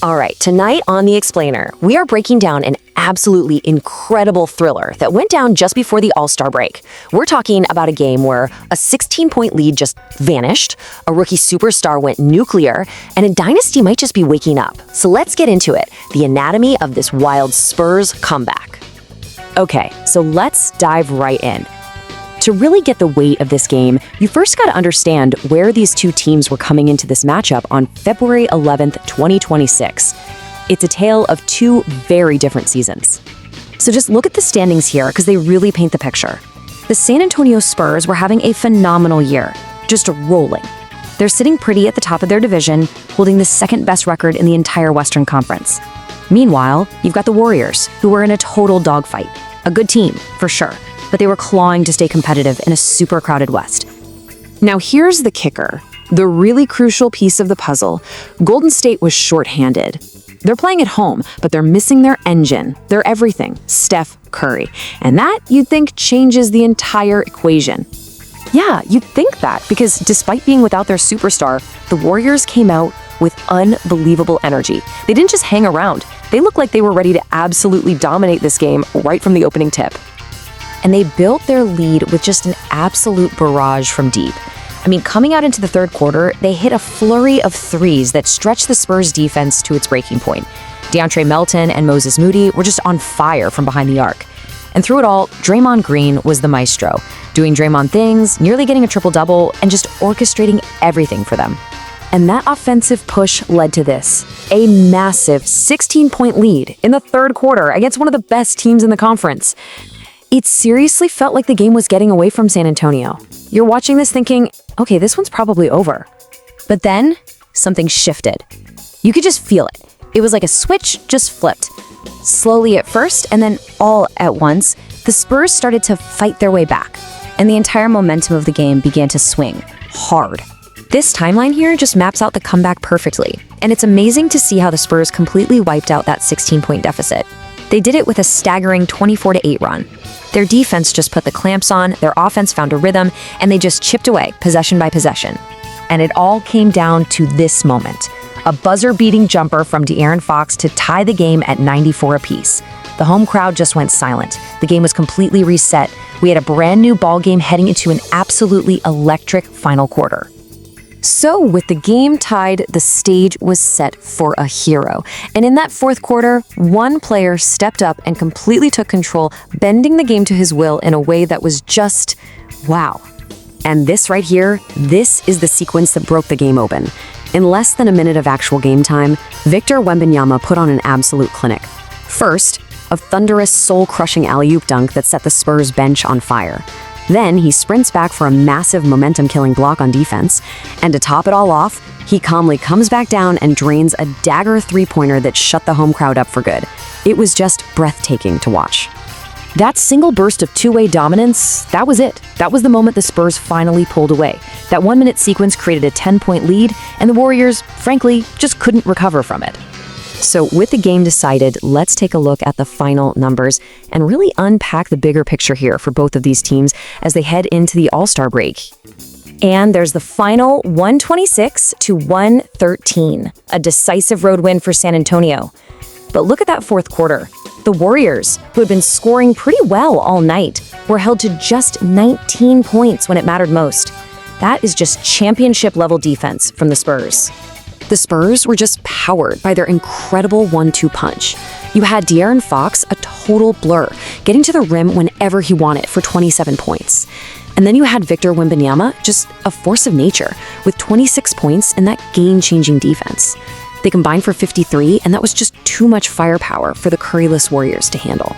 All right, tonight on The Explainer, we are breaking down an absolutely incredible thriller that went down just before the All-Star break. We're talking about a game where a 16-point lead just vanished, a rookie superstar went nuclear, and a dynasty might just be waking up. So let's get into it, the anatomy of this wild Spurs comeback. Okay, so let's dive right in. To really get the weight of this game, you first got to understand where these two teams were coming into this matchup on February 11th, 2026. It's a tale of two very different seasons. So just look at the standings here because they really paint the picture. The San Antonio Spurs were having a phenomenal year, just rolling. They're sitting pretty at the top of their division, holding the second best record in the entire Western Conference. Meanwhile, you've got the Warriors, who were in a total dogfight. A good team, for sure, but they were clawing to stay competitive in a super crowded West. Now here's the kicker, the really crucial piece of the puzzle. Golden State was shorthanded. They're playing at home, but they're missing their engine, their everything, Steph Curry. And that, you'd think, changes the entire equation. Yeah, you'd think that, because despite being without their superstar, the Warriors came out with unbelievable energy. They didn't just hang around. They looked like they were ready to absolutely dominate this game right from the opening tip. And they built their lead with just an absolute barrage from deep. I mean, coming out into the third quarter, they hit a flurry of threes that stretched the Spurs defense to its breaking point. DeAndre Melton and Moses Moody were just on fire from behind the arc. And through it all, Draymond Green was the maestro, doing Draymond things, nearly getting a triple-double, and just orchestrating everything for them. And that offensive push led to this, a massive 16-point lead in the third quarter against one of the best teams in the conference. It seriously felt like the game was getting away from San Antonio. You're watching this thinking, okay, this one's probably over. But then, something shifted. You could just feel it. It was like a switch just flipped. Slowly at first, and then all at once, the Spurs started to fight their way back, and the entire momentum of the game began to swing hard. This timeline here just maps out the comeback perfectly, and it's amazing to see how the Spurs completely wiped out that 16-point deficit. They did it with a staggering 24-8 run. Their defense just put the clamps on, their offense found a rhythm, and they just chipped away, possession by possession. And it all came down to this moment. A buzzer-beating jumper from De'Aaron Fox to tie the game at 94 apiece. The home crowd just went silent. The game was completely reset. We had a brand new ball game heading into an absolutely electric final quarter. So, with the game tied, the stage was set for a hero. And in that fourth quarter, one player stepped up and completely took control, bending the game to his will in a way that was just, wow. And this right here, this is the sequence that broke the game open. In less than a minute of actual game time, Victor Wembanyama put on an absolute clinic. First, a thunderous, soul-crushing alley-oop dunk that set the Spurs bench on fire. Then he sprints back for a massive momentum-killing block on defense, and to top it all off, he calmly comes back down and drains a dagger three-pointer that shut the home crowd up for good. It was just breathtaking to watch. That single burst of two-way dominance, that was it. That was the moment the Spurs finally pulled away. That one-minute sequence created a 10-point lead, and the Warriors, frankly, just couldn't recover from it. So with the game decided, let's take a look at the final numbers and really unpack the bigger picture here for both of these teams as they head into the All-Star break. And there's the final 126-113, a decisive road win for San Antonio. But look at that fourth quarter. The Warriors, who had been scoring pretty well all night, were held to just 19 points when it mattered most. That is just championship-level defense from the Spurs. The Spurs were just powered by their incredible 1-2 punch. You had De'Aaron Fox, a total blur, getting to the rim whenever he wanted for 27 points. And then you had Victor Wembanyama, just a force of nature, with 26 points in that game-changing defense. They combined for 53, and that was just too much firepower for the Curryless Warriors to handle.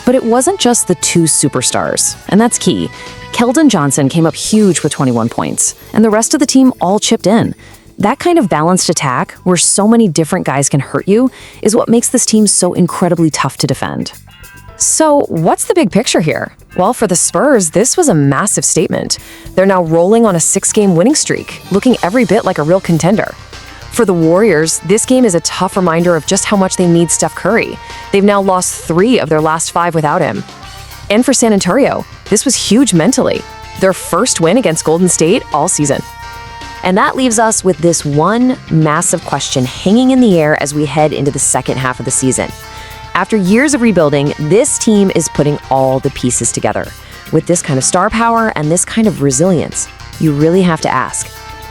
But it wasn't just the two superstars, and that's key. Keldon Johnson came up huge with 21 points, and the rest of the team all chipped in. That kind of balanced attack, where so many different guys can hurt you, is what makes this team so incredibly tough to defend. So, what's the big picture here? Well, for the Spurs, this was a massive statement. They're now rolling on a 6-game winning streak, looking every bit like a real contender. For the Warriors, this game is a tough reminder of just how much they need Steph Curry. They've now lost 3 of their last 5 without him. And for San Antonio, this was huge mentally. Their first win against Golden State all season. And that leaves us with this one massive question hanging in the air as we head into the second half of the season. After years of rebuilding, this team is putting all the pieces together. With this kind of star power and this kind of resilience, you really have to ask,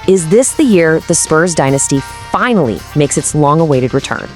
is this the year the Spurs dynasty finally makes its long-awaited return?